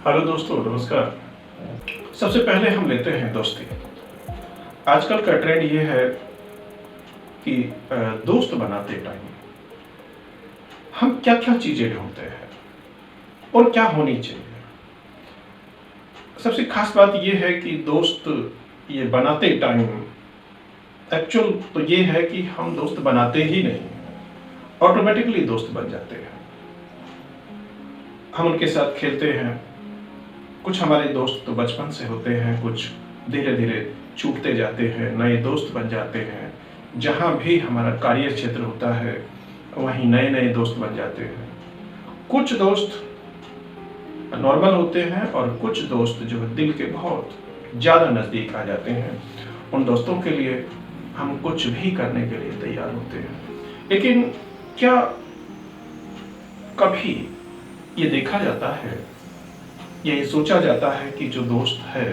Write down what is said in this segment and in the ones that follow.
Hello दोस्तों, नमस्कार। सबसे पहले हम लेते हैं दोस्ती। आजकल का ट्रेंड ये है कि दोस्त बनाते टाइम हम क्या क्या चीज़ें ढूंढते हैं और क्या होनी चाहिए। सबसे खास बात ये है कि दोस्त ये बनाते टाइम एक्चुअल तो ये है कि हम दोस्त बनाते ही नहीं, ऑटोमेटिकली दोस्त बन जाते हैं। हम उनके साथ खेलते हैं। कुछ हमारे दोस्त तो बचपन से होते हैं, कुछ धीरे धीरे छूटते जाते हैं, नए दोस्त बन जाते हैं। जहाँ भी हमारा कार्य क्षेत्र होता है वहीं नए नए दोस्त बन जाते हैं। कुछ दोस्त नॉर्मल होते हैं और कुछ दोस्त जो है दिल के बहुत ज़्यादा नज़दीक आ जाते हैं। उन दोस्तों के लिए हम कुछ भी करने के लिए तैयार होते हैं। लेकिन क्या कभी ये देखा जाता है, ये सोचा जाता है कि जो दोस्त है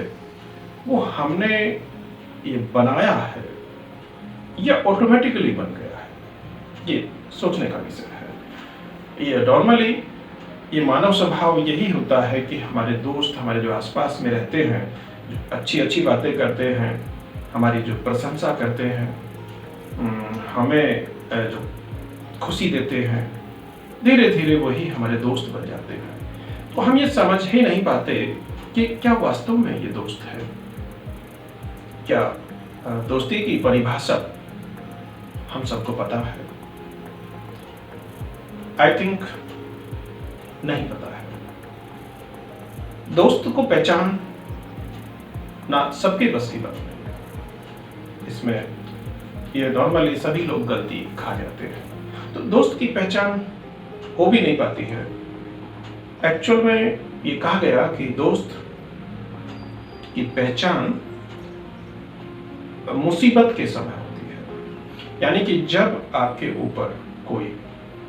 वो हमने ये बनाया है या ऑटोमेटिकली बन गया है? ये सोचने का विषय है। ये नॉर्मली ये मानव स्वभाव यही होता है कि हमारे दोस्त हमारे जो आसपास में रहते हैं, जो अच्छी अच्छी बातें करते हैं, हमारी जो प्रशंसा करते हैं, हमें जो खुशी देते हैं, धीरे धीरे वही हमारे दोस्त बन जाते हैं। तो हम ये समझ ही नहीं पाते कि क्या वास्तव में ये दोस्त है। क्या दोस्ती की परिभाषा हम सबको पता है? आई थिंक नहीं पता है। दोस्त को पहचान ना सबके बस की बात नहीं है। इसमें ये नॉर्मली सभी लोग गलती खा जाते हैं। तो दोस्त की पहचान हो भी नहीं पाती है। एक्चुअल में ये कहा गया कि दोस्त की पहचान मुसीबत के समय होती है। यानी कि जब आपके ऊपर कोई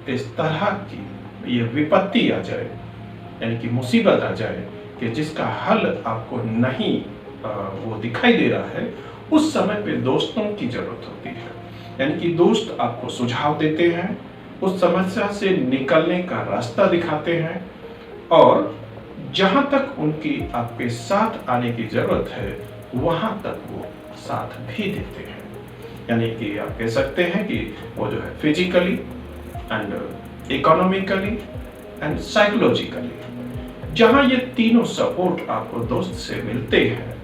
इस तरह की ये विपत्ति आ जाए, यानी कि मुसीबत आ जाए कि जिसका हल आपको नहीं वो दिखाई दे रहा है, उस समय पे दोस्तों की जरूरत होती है। यानी कि दोस्त आपको सुझाव देते हैं, उस समस्या से निकलने का रास्ता दिखाते हैं और जहां तक उनकी आपके साथ आने की जरूरत है वहां तक वो साथ भी देते हैं। यानी कि आप कह सकते हैं कि वो जो है physically and economically and psychologically, जहां ये तीनों सपोर्ट आपको दोस्त से मिलते हैं,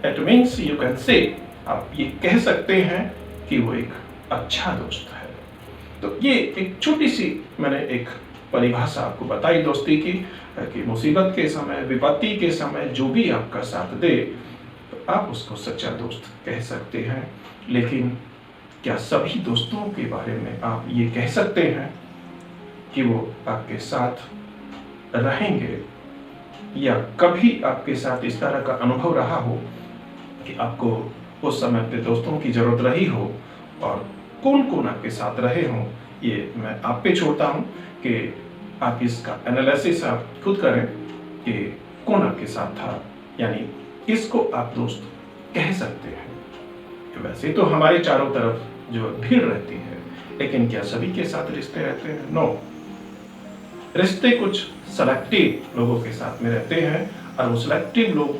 it means you can say, आप ये कह सकते हैं कि वो एक अच्छा दोस्त है। तो ये एक छोटी सी मैंने एक परिभाषा आपको बताई दोस्ती की, कि मुसीबत के समय, विपत्ति के समय जो भी आपका साथ दे, तो आप उसको सच्चा दोस्त कह सकते हैं। लेकिन क्या सभी दोस्तों के बारे में आप ये कह सकते हैं कि वो आपके साथ रहेंगे? या कभी आपके साथ इस तरह का अनुभव रहा हो कि आपको उस समय पे दोस्तों की जरूरत रही हो और कौन कौन आपके साथ रहे हों? ये मैं आप पे छोड़ता हूँ कि आप इसका एनालिसिस आप खुद करें कि कौन आपके साथ था, यानी किसको आप दोस्त कह सकते हैं। वैसे तो हमारे चारों तरफ जो भीड़ रहती है, लेकिन क्या सभी के साथ रिश्ते रहते हैं? नो। रिश्ते कुछ सेलेक्टिव लोगों के साथ में रहते हैं और वो सेलेक्टिव लोग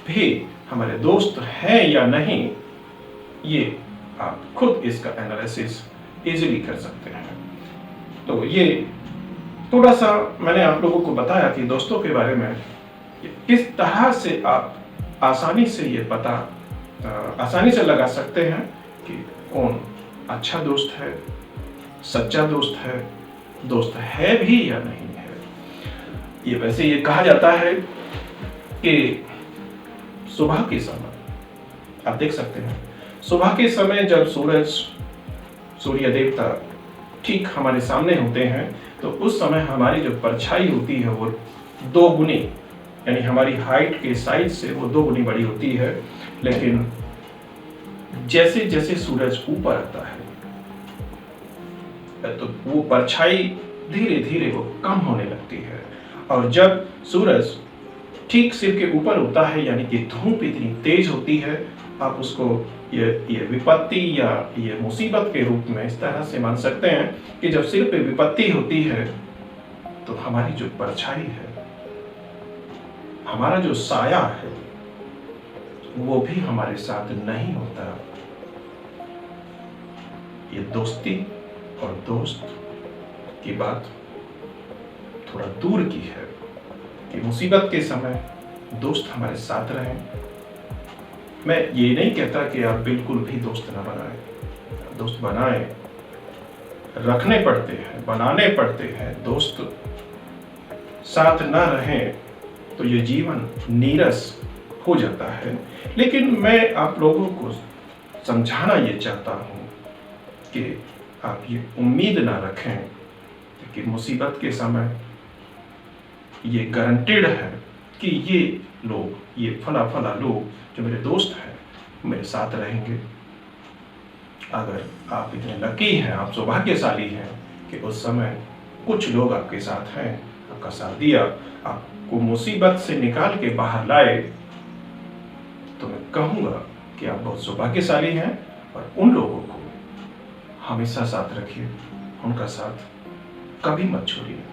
भी हमारे दोस्त हैं या नहीं, ये आप खुद इसका एनालिसिस इजीली कर सकते हैं। तो ये थोड़ा सा मैंने आप लोगों को बताया कि दोस्तों के बारे में किस तरह से आप आसानी से ये पता आसानी से लगा सकते हैं कि कौन अच्छा दोस्त है, सच्चा दोस्त है भी या नहीं है। ये वैसे ये कहा जाता है कि सुबह के समय आप देख सकते हैं, सुबह के समय जब सूर्य देवता ठीक हमारे सामने होते हैं, तो उस समय हमारी जो परछाई होती है वो दो गुनी, यानी हमारी हाइट के साइज से वो दो गुनी बड़ी होती है। लेकिन जैसे जैसे सूरज ऊपर आता है तो वो परछाई धीरे धीरे वो कम होने लगती है, और जब सूरज ठीक सिर के ऊपर होता है, यानी कि धूप इतनी तेज होती है, आप उसको ये विपत्ति या ये मुसीबत के रूप में इस तरह से मान सकते हैं कि जब सिर पे विपत्ति होती है तो हमारी जो परछाई है हमारा जो साया है वो भी हमारे साथ नहीं होता। ये दोस्ती और दोस्त की बात थोड़ा दूर की है कि मुसीबत के समय दोस्त हमारे साथ रहें। मैं ये नहीं कहता कि आप बिल्कुल भी दोस्त ना बनाएं, दोस्त बनाएं, रखने पड़ते हैं, बनाने पड़ते हैं। दोस्त साथ ना रहें तो ये जीवन नीरस हो जाता है। लेकिन मैं आप लोगों को समझाना ये चाहता हूँ कि आप ये उम्मीद ना रखें कि मुसीबत के समय ये गारंटेड है कि ये लोग, ये फला फला लोग जो मेरे दोस्त हैं मेरे साथ रहेंगे। अगर आप इतने लकी हैं, आप सौभाग्यशाली हैं कि उस समय कुछ लोग आपके साथ हैं, आपका साथ दिया, आपको मुसीबत से निकाल के बाहर लाए, तो मैं कहूँगा कि आप बहुत सौभाग्यशाली हैं। और उन लोगों को हमेशा साथ रखिए, उनका साथ कभी मत छोड़िए।